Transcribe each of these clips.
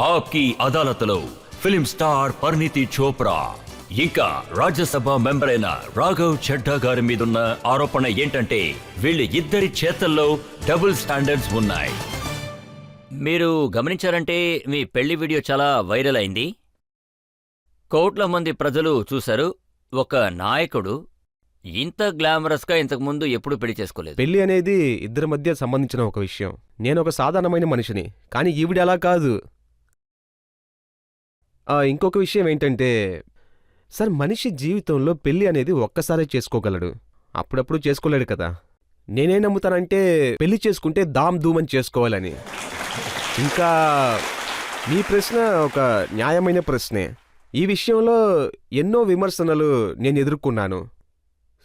ఆప్కి అదాలత్లో film star Parineeti Chopra ఇంకా Rajya Sabha member అయిన రాఘవ్ చడ్డా గారి మీదున్న ఆరోపణ ఏంటంటే వీళ్ళ ఇద్దరి చేతల్లో డబుల్ స్టాండర్డ్స్ ఉన్నాయి. మీరు గమనించారంటే మీ పెళ్లి వీడియో చాలా వైరల్ అయింది. కోట్ల మంది ప్రజలు చూశారు. ఒక నాయకుడు ఇంత గ్లామరస్గా ఇంతకుముందు ఎప్పుడు పెళ్లి చేసుకోలేదు. పెళ్లి అనేది ఇద్దరి మధ్య సంబంధించిన ఒక విషయం. నేను ఒక సాధారణమైన మనిషిని, కానీ ఈవిడ అలా కాదు. ఇంకొక విషయం ఏంటంటే సార్, మనిషి జీవితంలో పెళ్లి అనేది ఒక్కసారే చేసుకోగలడు, అప్పుడప్పుడు చేసుకోలేడు కదా. నేనే నమ్ముతానంటే పెళ్లి చేసుకుంటే దామ్ ధూమని చేసుకోవాలని. ఇంకా మీ ప్రశ్న ఒక న్యాయమైన ప్రశ్నే. ఈ విషయంలో ఎన్నో విమర్శనలు నేను ఎదుర్కొన్నాను.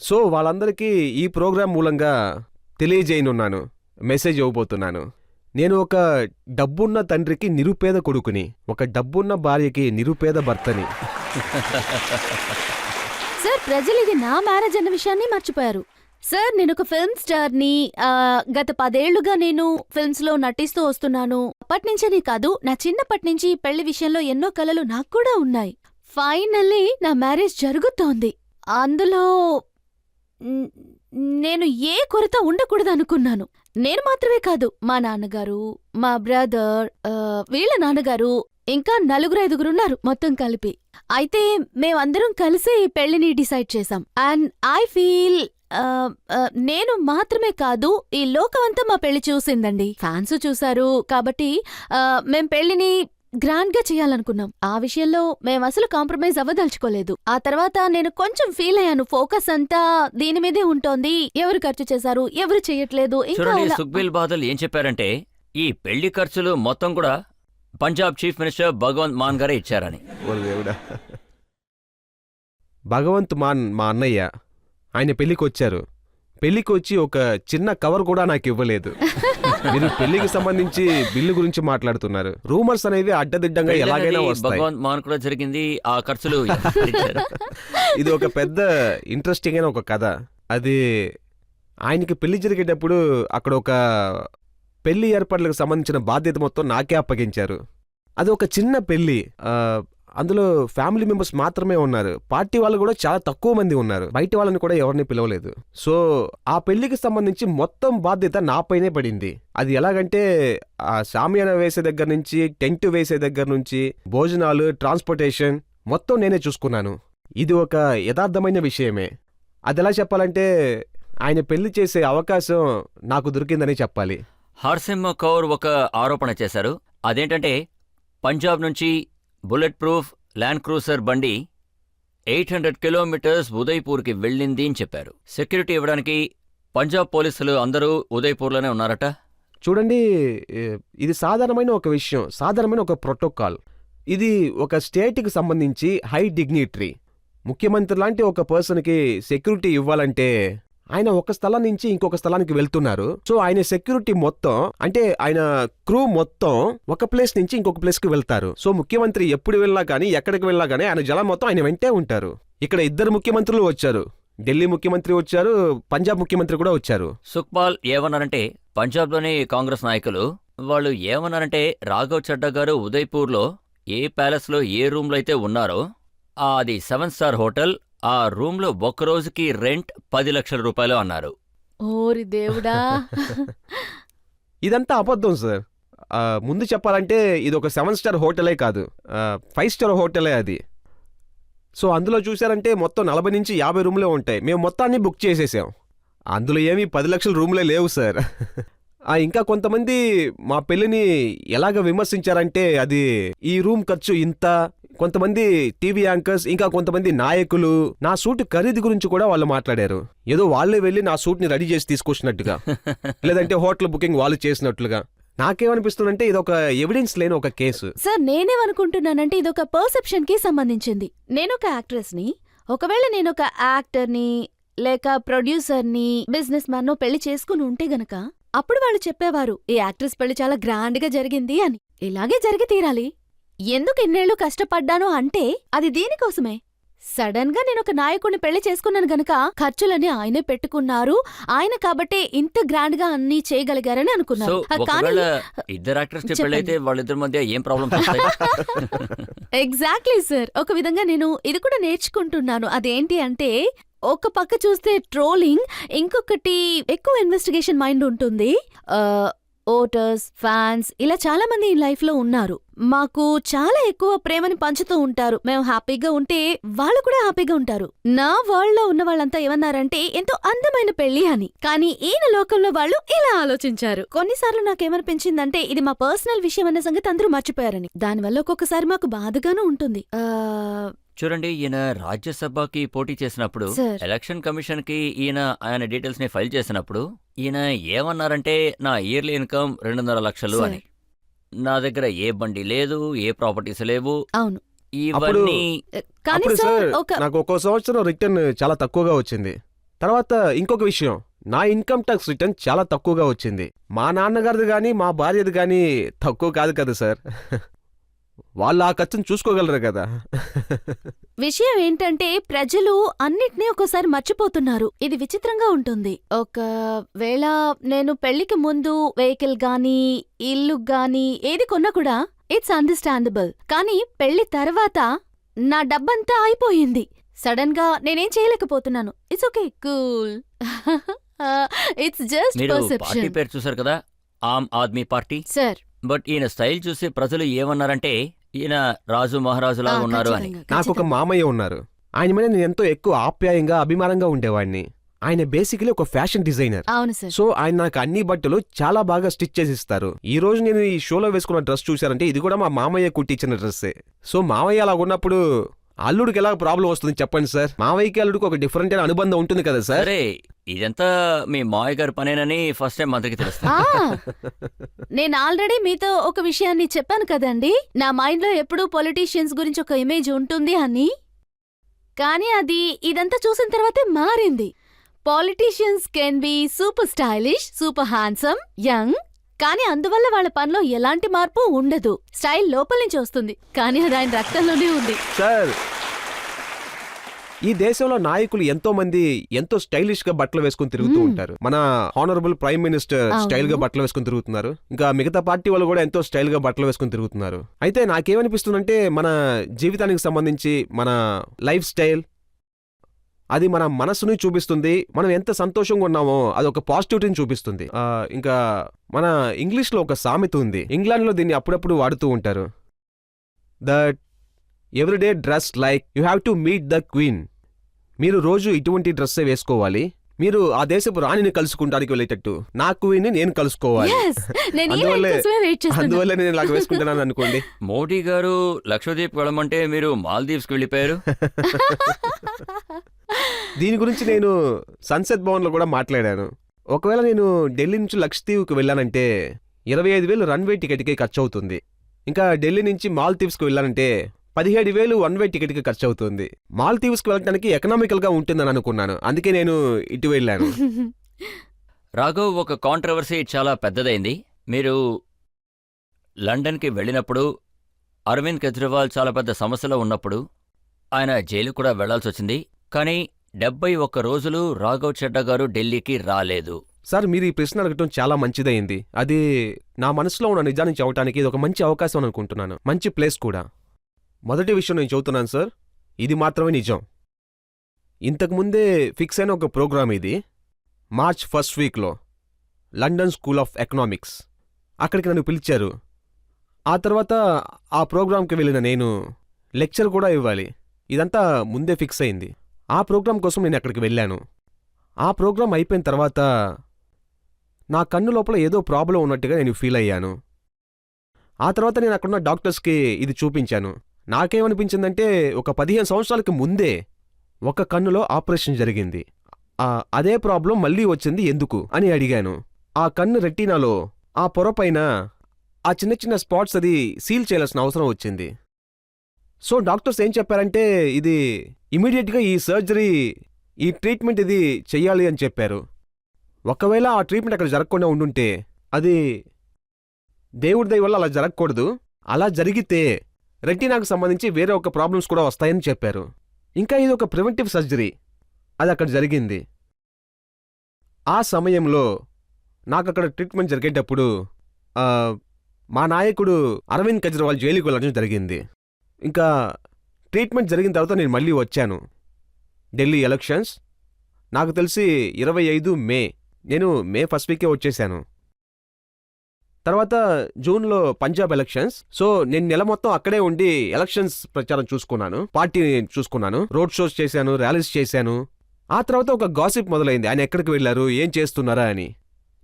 సో వాళ్ళందరికీ ఈ ప్రోగ్రాం మూలంగా తెలియజేయనున్నాను, మెసేజ్ ఇవ్వబోతున్నాను. నేను ఒక డబ్బున్న తండ్రికి నిరుపేద కొడుకుని, ఒక డబ్బున్న భార్యకి నిరుపేద భర్తని. సార్, ప్రజలు ఇది నా మ్యారేజ్ అన్న విషయాన్ని మర్చిపోయారు. సార్, నేను ఒక ఫిల్మ్ స్టార్ని. గత 10 ఏళ్లుగా నేను ఫిల్మ్స్ లో నటిస్తూ వస్తున్నాను. అప్పటినుంచే కాదు, నా చిన్నప్పటి నుంచి పెళ్లి విషయంలో ఎన్నో కలలు నాకు కూడా ఉన్నాయి. ఫైనల్లీ నా మ్యారేజ్ జరుగుతోంది. అందులో నేను ఏ కొరత ఉండకూడదు అనుకున్నాను. నేను మాత్రమే కాదు, మా నాన్నగారు, మా బ్రదర్, వీళ్ళ నాన్నగారు, ఇంకా 4-5 మొత్తం కలిపి. అయితే మేమందరం కలిసి ఈ పెళ్లిని డిసైడ్ చేశాం. అండ్ ఐ ఫీల్ నేను మాత్రమే కాదు, ఈ లోకమంతా మా పెళ్లి చూసిందండి. ఫ్యాన్స్ చూశారు. కాబట్టి మేం పెళ్లిని గ్రాండ్ గా చేయాలనుకున్నాం. ఆ విషయంలో మేమసలు కాంప్రమైజ్ అవ్వదలుచుకోలేదు. ఆ తర్వాత నేను కొంచెం ఫీల్ అయ్యాను, ఫోకస్ అంతా దీని మీదే ఉంటోంది. ఎవరు ఖర్చు చేశారు, ఎవరు చెయ్యట్లేదు. సుఖ్బీర్ బాదల్ ఏం చెప్పారంటే ఈ పెళ్లి ఖర్చులు మొత్తం కూడా పంజాబ్ చీఫ్ మినిస్టర్ భగవంత్ మాన్ గారే ఇచ్చారని. భగవంత్ మాన్ మా అన్నయ్య. ఆయన పెళ్లికొచ్చారు. పెళ్లికొచ్చి ఒక చిన్న కవర్ కూడా నాకు ఇవ్వలేదు. మీరు పెళ్లికి సంబంధించి బిల్లు గురించి మాట్లాడుతున్నారు. రూమర్స్ అనేవి అడ్డదిడ్డంగా ఎలాగైనా వస్తాయి. భగవంత్ మాన్ కూడా జరిగింది. ఆ ఖర్చులు ఇది ఒక పెద్ద ఇంట్రెస్టింగ్ అయిన ఒక కథ. అది ఆయనకి పెళ్లి జరిగేటప్పుడు అక్కడ ఒక పెళ్లి ఏర్పాట్లకు సంబంధించిన బాధ్యత మొత్తం నాకే అప్పగించారు. అది ఒక చిన్న పెళ్లి. అందులో ఫ్యామిలీ మెంబర్స్ మాత్రమే ఉన్నారు. పార్టీ వాళ్ళు కూడా చాలా తక్కువ మంది ఉన్నారు. బయట వాళ్ళని కూడా ఎవరిని పిలవలేదు. సో ఆ పెళ్లికి సంబంధించి మొత్తం బాధ్యత నాపైనే పడింది. అది ఎలాగంటే ఆ షామియానా వేసే దగ్గర నుంచి, టెంట్ వేసే దగ్గర నుంచి, భోజనాలు, ట్రాన్స్పోర్టేషన్ మొత్తం నేనే చూసుకున్నాను. ఇది ఒక యథార్థమైన విషయమే. అది ఎలా చెప్పాలంటే ఆయన పెళ్లి చేసే అవకాశం నాకు దొరికిందని చెప్పాలి. హర్సిమ్మ కౌర్ ఒక ఆరోపణ చేశారు. అదేంటంటే పంజాబ్ నుంచి బుల్లెట్ ప్రూఫ్ ల్యాండ్ క్రూజర్ బండి 800 కిలోమీటర్స్ ఉదయ్పూర్కి వెళ్ళింది అని చెప్పారు. సెక్యూరిటీ ఇవ్వడానికి పంజాబ్ పోలీసులు అందరూ ఉదయ్పూర్లోనే ఉన్నారట. చూడండి, ఇది సాధారణమైన ఒక విషయం, సాధారణమైన ఒక ప్రోటోకాల్. ఇది ఒక స్టేట్కి సంబంధించి హై డిగ్నిటరీ ముఖ్యమంత్రి లాంటి ఒక పర్సన్కి సెక్యూరిటీ ఇవ్వాలంటే ఆయన ఒక స్థలం నుంచి ఇంకొక స్థలానికి వెళ్తున్నారు. సో ఆయన సెక్యూరిటీ మొత్తం, అంటే ఆయన క్రూ మొత్తం ఒక ప్లేస్ నుంచి ఇంకొక ప్లేస్ కి వెళ్తారు. సో ముఖ్యమంత్రి ఎప్పుడు వెళ్ళినా కానీ, ఎక్కడికి వెళ్ళినా కానీ ఆయన జలం మొత్తం ఆయన వెంటే ఉంటారు. ఇక్కడ 2 ముఖ్యమంత్రులు వచ్చారు. ఢిల్లీ ముఖ్యమంత్రి వచ్చారు, పంజాబ్ ముఖ్యమంత్రి కూడా వచ్చారు. సుఖ్పాల్ ఏమన్నారంటే పంజాబ్లోని కాంగ్రెస్ నాయకులు వాళ్ళు ఏమన్నారంటే రాఘవ్ చడ్డా గారు ఉదయ్పూర్లో ఏ ప్యాలెస్లో ఏ రూమ్లో అయితే ఉన్నారో అది 7 స్టార్ హోటల్. ఆ రూమ్లో ఒక్కరోజుకి రెంట్ 10 లక్షల రూపాయలు అన్నారు. ఓరి దేవుడా! ఇదంతా అబద్ధం సార్. ముందు చెప్పాలంటే ఇది ఒక 7 స్టార్ హోటలే కాదు, 5 స్టార్ హోటలే అది. సో అందులో చూశారంటే మొత్తం 40 నుంచి 50 రూమ్లే ఉంటాయి. మేము మొత్తాన్ని బుక్ చేసేసాం. అందులో ఏమీ 10 లక్షల రూమ్లే లేవు సార్. ఇంకా కొంతమంది మా పెళ్లిని ఎలాగ విమర్శించారంటే అది ఈ రూమ్ ఖర్చు ఇంత, కొంతమంది టీవీ యాంకర్స్, ఇంకా కొంతమంది నాయకులు నా సూట్ ఖరీదు గురించి కూడా వాళ్ళు మాట్లాడారు. ఏదో వాళ్ళే వెళ్ళి నా సూట్ ని రెడీ చేసి తీసుకొచ్చినట్టుగా, లేదంటే హోటల్ బుకింగ్ వాళ్ళు చేసినట్లుగా. నాకేమనిపిస్తుందంటే ఇదొక ఎవిడెన్స్ లేని ఒక కేసు. సార్, నేనేమనుకుంటున్నానంటే ఇదొక పర్సెప్షన్ కి సంబంధించింది. నేనొక యాక్ట్రెస్ ని, ఒకవేళ నేనొక యాక్టర్ని లేక ప్రొడ్యూసర్ని, బిజినెస్ మ్యాన్ నో పెళ్లి చేసుకుని ఉంటే గనక అప్పుడు వాళ్ళు చెప్పేవారు ఈ యాక్ట్రెస్ పెళ్లి చాలా గ్రాండ్ గా జరిగింది అని. ఇలాగే జరిగి తీరాలి. ఎందుకు ఇన్నేళ్లు కష్టపడ్డాను అంటే అది దీనికోసమే. సడన్ గా నేను ఒక నాయకుడిని పెళ్లి చేసుకున్నాను గనక ఖర్చులన్నీ ఆయనే పెట్టుకున్నారు. ఆయన కాబట్టే ఇంత గ్రాండ్ గా అన్ని చేయగలిగారని సో అనుకున్నాను. కానీ ఒకవేళ ఇద్దరు యాక్టర్స్ కి పెళ్ళైతే వాళ్ళిద్దరి మధ్య ఏం ప్రాబ్లమ్స్ వస్తాయి? Exactly sir. ఒక విధంగా నేను ఇది కూడా నేర్చుకుంటున్నాను. అదేంటి అంటే ఒక పక్క చూస్తే ట్రోలింగ్, ఇంకొకటి ఎక్కువ ఇన్వెస్టిగేషన్ మైండ్ ఉంటుంది. ఓటర్స్, ఫ్యాన్స్ ఇలా చాలా మంది ఈ లైఫ్ లో ఉన్నారు. మాకు చాలా ఎక్కువ ప్రేమని పంచుతూ ఉంటారు. మేము హ్యాపీగా ఉంటే వాళ్ళు కూడా హ్యాపీగా ఉంటారు. నా వరల్డ్ లో ఉన్న వాళ్ళంతా ఏమన్నారంటే ఎంతో అందమైన పెళ్లి అని. కానీ ఈయన లోకంలో వాళ్ళు ఇలా ఆలోచించారు. కొన్నిసార్లు నాకేమనిపించిందంటే ఇది మా పర్సనల్ విషయం అన్న సంగతి అందరూ మర్చిపోయారని. దానివల్ల ఒక్కొక్కసారి మాకు బాధగానూ ఉంటుంది. చూడండి, ఈయన రాజ్యసభకి పోటీ చేసినప్పుడు సార్. ఎలక్షన్ కమిషన్ కి ఆయన డీటెయిల్స్ ని ఫైల్ చేసినప్పుడు ఈయన ఏమన్నారంటే నా ఇయర్లీ ఇన్కమ్ 2.5 లక్షలు సార్. అని. నా దగ్గర ఏ బండి లేదు, ఏ ప్రాపర్టీస్ లేవు. అవును. ఇవన్నీ కానీ అప్పుడు సార్ సార్ ఒక నాకు ఒక్కో సంవత్సరం రిటర్న్ చాలా తక్కువగా వచ్చింది. తర్వాత ఇంకొక విషయం, నా ఇన్కమ్ ట్యాక్స్ రిటర్న్ చాలా తక్కువగా వచ్చింది. మా నాన్నగారిది గాని మా భార్యది గాని తక్కువ కాదు కదా సార్. వాళ్ళు ఆ ఖర్చును చూసుకోగలరు కదా. విషయం ఏంటంటే ప్రజలు అన్నిటినీ ఒక్కోసారి మర్చిపోతున్నారు. ఇది విచిత్రంగా ఉంటుంది. ఒకవేళ నేను పెళ్లికి ముందు వెహికల్ గానీ ఇల్లు గానీ ఏది కొన్నా కూడా ఇట్స్ అండర్స్టాండబుల్. కానీ పెళ్లి తర్వాత నా డబ్బంతా అయిపోయింది. సడన్ గా నేనేం చేయలేకపోతున్నాను. It's okay, cool. It's just మీరు పార్టీ పర్సెప్షన్. పేరు చూసారు కదా, Aam Aadmi party. Sir but ఈయన స్టైల్ చూసి ప్రజలు ఏమన్నారంటే ఈయన రాజు మహారాజులా ఉన్నారు అని. నాకు ఒక మామయ్య ఉన్నారు. ఆయన మీద నేను ఎంతో ఎక్కువ ఆప్యాయంగా అభిమానంగా ఉండేవాడిని. ఆయన బేసికలీ ఒక ఫ్యాషన్ డిజైనర్. అవును సార్. సో ఆయన నాకు అన్ని బట్టలు చాలా బాగా స్టిచ్ చేసి ఇస్తారు. ఈ రోజు నేను ఈ షోలో వేసుకున్న డ్రెస్ చూశారంటే ఇది కూడా మా మామయ్య కుట్టించిన డ్రెస్సే. సో మామయ్య అలా ఉన్నప్పుడు అల్లుడికి ఎలా ప్రాబ్లం వస్తుంది చెప్పండి సార్. మావయ్యకి అల్లుడికి ఒక డిఫరెంట్ అయిన అనుబంధం ఉంటుంది కదా సార్. సరే, ఇదంతా మీ మావయ్య గారి పనేనని ఫస్ట్ టైం అందరికి తెలుస్తుంది. నేను ఆల్రెడీ మీతో ఒక విషయాన్ని చెప్పాను కదండి. నా మైండ్ లో ఎప్పుడూ పొలిటీషియన్స్ గురించి ఒక ఇమేజ్ ఉంటుంది అని. కానీ అది ఇదంతా చూసిన తర్వాతే మారింది. Politicians can be super stylish, super handsome, young. కానీ అందువల్ల వాళ్ళ పనిలో ఎలాంటి మార్పు ఉండదు. స్టైల్ లోపల నుంచి వస్తుంది, కానీ అది ఆయన రక్తంలోనే ఉంది. సార్, ఈ దేశంలో నాయకులు ఎంతో మంది ఎంతో స్టైలిష్ గా బట్టలు వేసుకుని తిరుగుతూ ఉంటారు. మన హానరబుల్ ప్రైమ్ మినిస్టర్ స్టైల్ గా బట్టలు వేసుకుని తిరుగుతున్నారు. ఇంకా మిగతా పార్టీ వాళ్ళు కూడా ఎంతో స్టైల్ గా బట్టలు వేసుకుని తిరుగుతున్నారు. అయితే నాకేమనిపిస్తుందంటే మన జీవితానికి సంబంధించి మన లైఫ్ స్టైల్ అది మన మనసుని చూపిస్తుంది. మనం ఎంత సంతోషంగా ఉన్నామో అది ఒక పాజిటివిటీని చూపిస్తుంది. ఇంకా మన ఇంగ్లీష్ లో ఒక సామెత ఉంది, ఇంగ్లాండ్ లో దీన్ని అప్పుడప్పుడు వాడుతూ ఉంటారు. That everyday dress like you have to meet the queen. మీరు రోజు ఇటువంటి డ్రెస్సే వేసుకోవాలి. మీరు ఆ దేశపు రాణిని కలుసుకుంటానికి వెళ్ళేటట్టు నా క్వీన్ నేను కలుసుకోవాలి. Yes, నేను ఈ లైన్ కోసమే వెయిట్ చేస్తున్నా. అందువల్ల నేను ఇలాగ వేసుకుంటున్నాను అనుకోండి. మోడీ గారు లక్షద్వీప్ వెళ్ళమంటే మీరు మాల్దీవ్స్కి వెళ్ళిపోయారు. దీని గురించి నేను సన్సెట్ భవన్ లో కూడా మాట్లాడాను. ఒకవేళ నేను ఢిల్లీ నుంచి లక్షద్వీప్కి వెళ్ళానంటే 25,000 రన్వే టికెట్కి ఖర్చు అవుతుంది. ఇంకా ఢిల్లీ నుంచి మాల్దీవ్స్కి వెళ్ళానంటే 17,000 వన్ వే టికెట్కి ఖర్చు అవుతుంది. మాల్దీవ్స్కి వెళ్ళడానికి ఎకనామికల్ గా ఉంటుందని అనుకున్నాను, అందుకే నేను ఇటు వెళ్ళాను. రాఘవ్, ఒక కాంట్రవర్సీ చాలా పెద్దదైంది. మీరు లండన్కి వెళ్ళినప్పుడు అరవింద్ కేజ్రీవాల్ చాలా పెద్ద సమస్యలో ఉన్నప్పుడు ఆయన జైలు కూడా వెళ్లాల్సి వచ్చింది. కానీ 71 రోజులు రాఘవ్ చెడ్డా గారు ఢిల్లీకి రాలేదు. సార్, మీరు ఈ ప్రశ్న అడగటం చాలా మంచిదైంది. అది నా మనసులో ఉన్న నిజాన్ని చెప్పడానికి ఇది ఒక మంచి అవకాశం అని అనుకుంటున్నాను, మంచి ప్లేస్ కూడా. మొదటి విషయం నేను చెబుతున్నాను సార్, ఇది మాత్రమే నిజం. ఇంతకుముందే ఫిక్స్ అయిన ఒక ప్రోగ్రామ్ ఇది. మార్చ్ 1st వీక్లో లండన్ స్కూల్ ఆఫ్ ఎకనామిక్స్ అక్కడికి నన్ను పిలిచారు. ఆ తర్వాత ఆ ప్రోగ్రాంకి వెళ్ళిన నేను లెక్చర్ కూడా ఇవ్వాలి. ఇదంతా ముందే ఫిక్స్ అయింది. ఆ ప్రోగ్రాం కోసం నేను అక్కడికి వెళ్ళాను. ఆ ప్రోగ్రాం అయిపోయిన తర్వాత నా కన్ను లోపల ఏదో ప్రాబ్లం ఉన్నట్టుగా నేను ఫీల్ అయ్యాను. ఆ తర్వాత నేను అక్కడున్న డాక్టర్స్కి ఇది చూపించాను. నాకేమనిపించిందంటే ఒక 15 సంవత్సరాలకి ముందే ఒక కన్నులో ఆపరేషన్ జరిగింది. అదే ప్రాబ్లం మళ్ళీ వచ్చింది ఎందుకు అని అడిగాను. ఆ కన్ను రెటీనాలో ఆ పొరపైన ఆ చిన్న చిన్న స్పాట్స్ అది సీల్ చేయాల్సిన అవసరం వచ్చింది. సో డాక్టర్స్ ఏం చెప్పారంటే ఇది ఇమీడియట్గా ఈ సర్జరీ, ఈ ట్రీట్మెంట్ ఇది చెయ్యాలి అని చెప్పారు. ఒకవేళ ఆ ట్రీట్మెంట్ అక్కడ జరగకుండా ఉండుంటే అది దేవుడి దయ వల్ల అలా జరగకూడదు. అలా జరిగితే రెటీనాకు సంబంధించి వేరే ఒక ప్రాబ్లమ్స్ కూడా వస్తాయని చెప్పారు. ఇంకా ఇది ఒక ప్రివెంటివ్ సర్జరీ, అది అక్కడ జరిగింది. ఆ సమయంలో నాకు అక్కడ ట్రీట్మెంట్ జరిగేటప్పుడు మా నాయకుడు అరవింద్ కేజ్రీవాల్ జైలుకి వెళ్ళడం జరిగింది. ఇంకా ట్రీట్మెంట్ జరిగిన తర్వాత నేను మళ్ళీ వచ్చాను. ఢిల్లీ ఎలక్షన్స్ నాకు తెలిసి 25 మే, నేను మే ఫస్ట్ వీకే వచ్చేసాను. తర్వాత జూన్లో పంజాబ్ ఎలక్షన్స్. సో నేను నెల మొత్తం అక్కడే ఉండి ఎలక్షన్స్ ప్రచారం చూసుకున్నాను, పార్టీ చూసుకున్నాను, రోడ్ షోస్ చేశాను, ర్యాలీస్ చేశాను. ఆ తర్వాత ఒక గాసిప్ మొదలైంది, ఆయన ఎక్కడికి వెళ్ళారు, ఏం చేస్తున్నారా అని.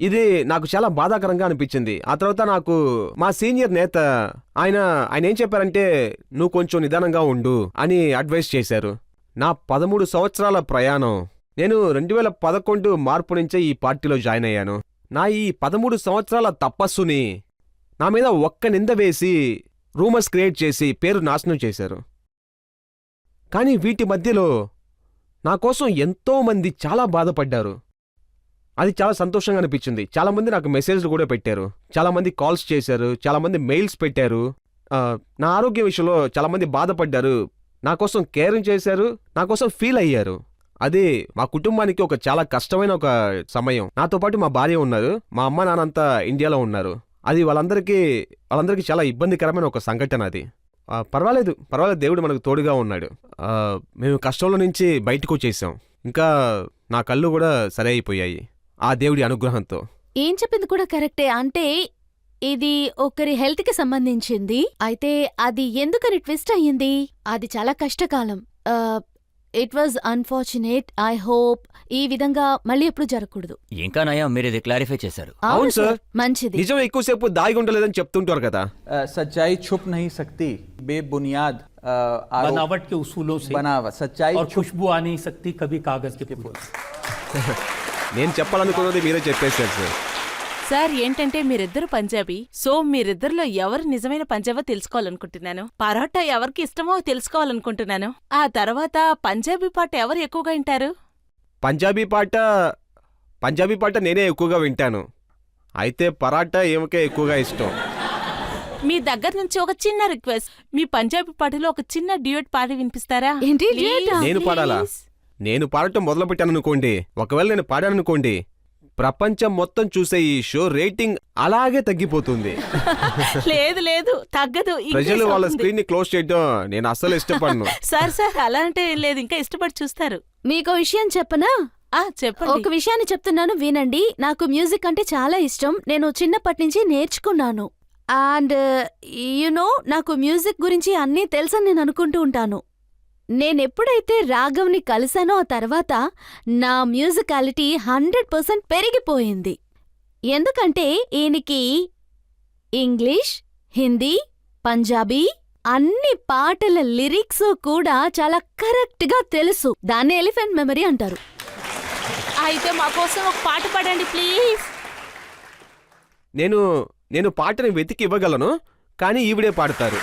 ఇది నాకు చాలా బాధాకరంగా అనిపించింది. ఆ తర్వాత నాకు మా సీనియర్ నేత ఆయన ఏం చెప్పారంటే, నువ్వు కొంచెం నిదానంగా ఉండు అని అడ్వైస్ చేశారు. నా 13 సంవత్సరాల ప్రయాణం, నేను 2011 మార్పు నుంచే ఈ పార్టీలో జాయిన్ అయ్యాను. నా ఈ 13 సంవత్సరాల తపస్సుని నా మీద ఒక్క నింద వేసి రూమర్స్ క్రియేట్ చేసి పేరు నాశనం చేశారు. కానీ వీటి మధ్యలో నా కోసం ఎంతో మంది చాలా బాధపడ్డారు. అది చాలా సంతోషంగా అనిపించింది. చాలామంది నాకు మెసేజ్లు కూడా పెట్టారు, చాలామంది కాల్స్ చేశారు, చాలామంది మెయిల్స్ పెట్టారు. నా ఆరోగ్య విషయంలో చాలామంది బాధపడ్డారు, నా కోసం కేరింగ్ చేశారు, నా కోసం ఫీల్ అయ్యారు. అది మా కుటుంబానికి ఒక చాలా కష్టమైన ఒక సమయం. నాతో పాటు మా భార్య ఉన్నారు, మా అమ్మ నాన్నంతా ఇండియాలో ఉన్నారు. అది వాళ్ళందరికీ చాలా ఇబ్బందికరమైన ఒక సంఘటన అది. పర్వాలేదు, దేవుడు మనకు తోడుగా ఉన్నాడు. మేము కష్టంలో నుంచి బయటకు వచ్చేసాం. ఇంకా నా కళ్ళు కూడా సరి అయిపోయాయి ఆ దేవుడి అనుగ్రహంతో. ఏం చెప్పింది కూడా కరెక్టే. అంటే ఇది ఒకరి హెల్త్ కి సంబంధించింది. అయితే అది ఎందుకని ట్విస్ట్ అయ్యింది, అది చాలా కష్టకాలం. It was unfortunate. I hope ఈ విధంగా మళ్ళీ ఎప్పుడు జరగకూడదు. ఇంకా నయా మీరు ఇది క్లారిఫై చేశారు. అవును సార్, మంచిది. నిజం ఎక్కువసేపు దాగి ఉండలేదని చెప్తుంటారు కదా. सच्चाई छुप नहीं सकती, बेबुनियाद बनावट के उसूलों से बनावट सच्चाई और खुशबू आ नहीं सकती कभी कागज के फूल। నేను చెప్పాలనుకున్నది మీరే చెప్పేశారు సార్. సార్ ఏంటంటే మీరిద్దరు పంజాబీ, సో మీరిద్దరిలో ఎవరు నిజమైన పంజాబో తెలుసుకోవాలనుకుంటున్నాను. పరోటా ఎవరికి ఇష్టమో తెలుసుకోవాలనుకుంటున్నాను. ఆ తర్వాత పంజాబీ పాట ఎవరు ఎక్కువగా వింటారు? పంజాబీ పాట నేనే ఎక్కువగా వింటాను. అయితే పరాటా ఏమకే ఎక్కువగా ఇష్టం. మీ దగ్గర నుంచి ఒక చిన్న రిక్వెస్ట్, మీ పంజాబీ పాటలో ఒక చిన్న డ్యూయట్ పాడి వినిపిస్తారా? ఏంటి, Please, డ్యూయటా? నేను పాడాలా? please. నేను పాడటం మొదలుపెట్టాననుకోండి, ఒకవేళ నేను పాడాననుకోండి, ప్రపంచం మొత్తం చూసే ఈ షో రేటింగ్ అలాగే తగ్గిపోతుంది. లేదు లేదు తగ్గదు. increase ప్రజలు వాళ్ళ అవుతుంది. స్క్రీన్ ని క్లోజ్ చేయడం నేను అస్సలు ఇష్టపడను. సార్ అలా అంటే ఏం లేదు, ఇంకా ఇష్టపడి చూస్తారు. మీకో విషయం చెప్పనా? చెప్పండి. ఒక విషయాన్ని చెప్తున్నాను, వినండి. నాకు మ్యూజిక్ అంటే చాలా ఇష్టం. నేను చిన్నప్పటి నుంచి నేర్చుకున్నాను. అండ్ నాకు మ్యూజిక్ గురించి అన్నీ తెలుసని నేను అనుకుంటూ ఉంటాను. నేనెప్పుడైతే రాఘవ్ని కలిశానో ఆ తర్వాత నా మ్యూజికాలిటీ 100% పెరిగిపోయింది. ఎందుకంటే ఈయనకి ఇంగ్లీష్, హిందీ, పంజాబీ అన్ని పాటల లిరిక్స్ కూడా చాలా కరెక్ట్గా తెలుసు. దాన్ని ఎలిఫెంట్ మెమరీ అంటారు. అయితే మా కోసం ఒక పాట పాడండి ప్లీజ్. నేను పాటని వెతికి ఇవ్వగలను, కానీ ఈవిడే పాడతారు.